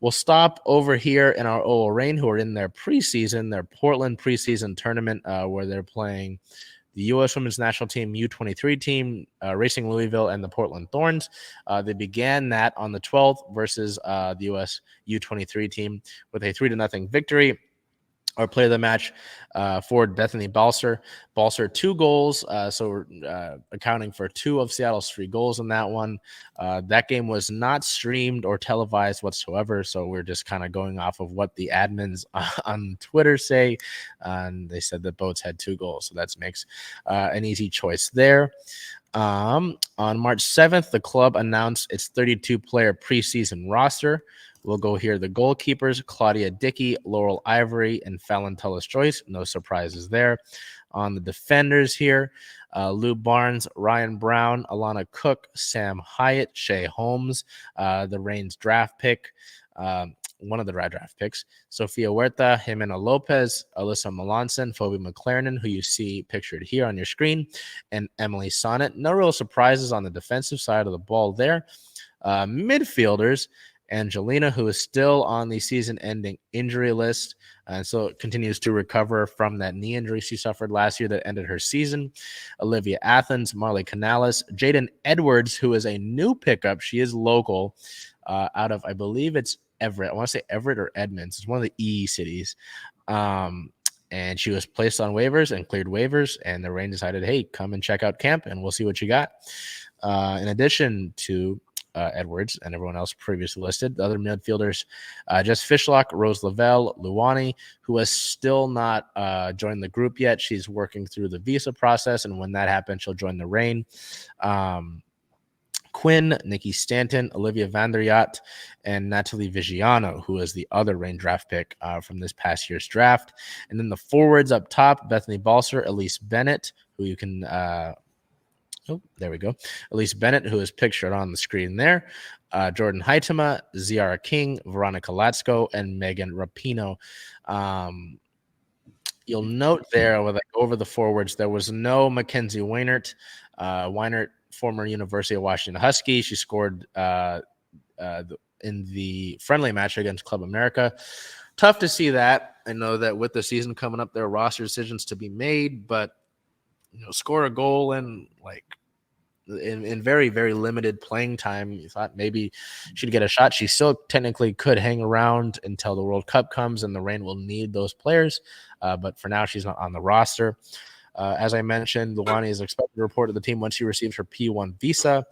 We'll stop over here in our OL Reign, who are in their Portland preseason tournament, where they're playing the U.S. Women's National Team U-23 team, Racing Louisville, and the Portland Thorns. They began that on the 12th versus the U.S. U-23 team with a 3-0 victory. Our player of the match, forward Bethany Balser. Balser, 2 goals, so we're accounting for 2 of Seattle's 3 goals in that one. That game was not streamed or televised whatsoever, so we're just kind of going off of what the admins on Twitter say, and they said that boats had 2 goals, so that makes an easy choice there. On March 7th, the club announced its 32-player preseason roster. We'll go here. The goalkeepers, Claudia Dickey, Laurel Ivory, and Fallon Tullis-Joyce. No surprises there. On the defenders here, Lou Barnes, Ryan Brown, Alana Cook, Sam Hyatt, Shay Holmes, the Reigns draft pick, one of the draft picks, Sofia Huerta, Jimena Lopez, Alyssa Melanson, Phoebe McLaren, who you see pictured here on your screen, and Emily Sonnet. No real surprises on the defensive side of the ball there. Midfielders, Angelina, who is still on the season-ending injury list, and so continues to recover from that knee injury she suffered last year that ended her season. Olivia Athens, Marley Canales, Jadyn Edwards, who is a new pickup. She is local out of, I believe it's Everett. I want to say Everett or Edmonds. It's one of the E cities. And she was placed on waivers and cleared waivers, and the Reign decided, hey, come and check out camp, and we'll see what you got. In addition to Edwards and everyone else previously listed, the other midfielders, Jess Fishlock, Rose Lavelle, Luani, who has still not joined the group yet. She's working through the visa process, and when that happens, she'll join the Reign. Quinn, Nikki Stanton, Olivia Vanderyacht, and Natalie Vigiano, who is the other Reign draft pick from this past year's draft. And then the forwards up top, Bethany Balser, Elise Bennett, who you can there we go. Elise Bennett, who is pictured on the screen there. Jordan Heitema, Ziara King, Veronica Latsko, and Megan Rapino. You'll note there over the forwards, there was no Mackenzie Weinert. Weinert, former University of Washington Husky. She scored in the friendly match against Club America. Tough to see that. I know that with the season coming up, there are roster decisions to be made, but score a goal in very, very limited playing time. You thought maybe she'd get a shot. She still technically could hang around until the World Cup comes, and the Reign will need those players. But for now, she's not on the roster. As I mentioned, Luani is expected to report to the team once she receives her P1 visa.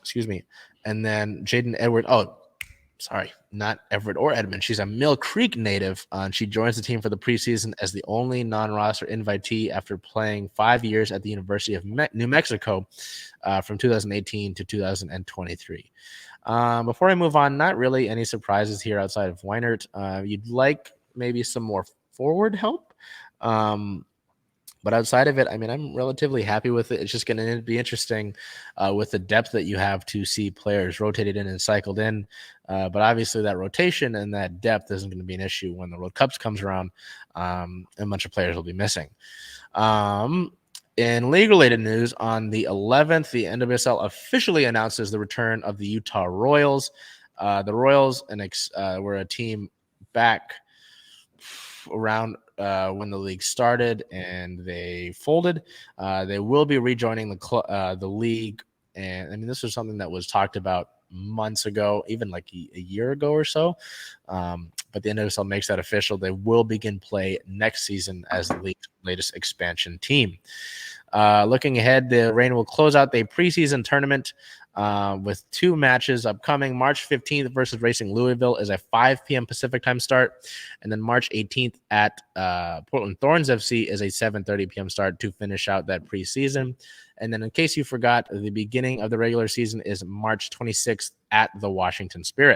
Excuse me. And then Jadyn Edwards. Oh, sorry, not Everett or Edmond. She's a Mill Creek native. And she joins the team for the preseason as the only non-roster invitee after playing 5 years at the University of New Mexico from 2018 to 2023. Before I move on, not really any surprises here outside of Weinert. You'd like maybe some more forward help. But outside of it, I mean, I'm relatively happy with it. It's just going to be interesting with the depth that you have to see players rotated in and cycled in. But obviously that rotation and that depth isn't going to be an issue when the World Cups comes around. A bunch of players will be missing. In league-related news, on the 11th, the NWSL officially announces the return of the Utah Royals. The Royals were a team back around when the league started and they folded. They will be rejoining the league, and I mean this was something that was talked about months ago, even like a year ago or so. But the NWSL makes that official. They will begin play next season as the league's latest expansion team. Looking ahead, the Reign will close out the preseason tournament with 2 matches upcoming. March 15th versus Racing Louisville is a 5 p.m. Pacific time start. And then March 18th at Portland Thorns FC is a 7:30 p.m. start to finish out that preseason. And then in case you forgot, the beginning of the regular season is March 26th at the Washington Spirit.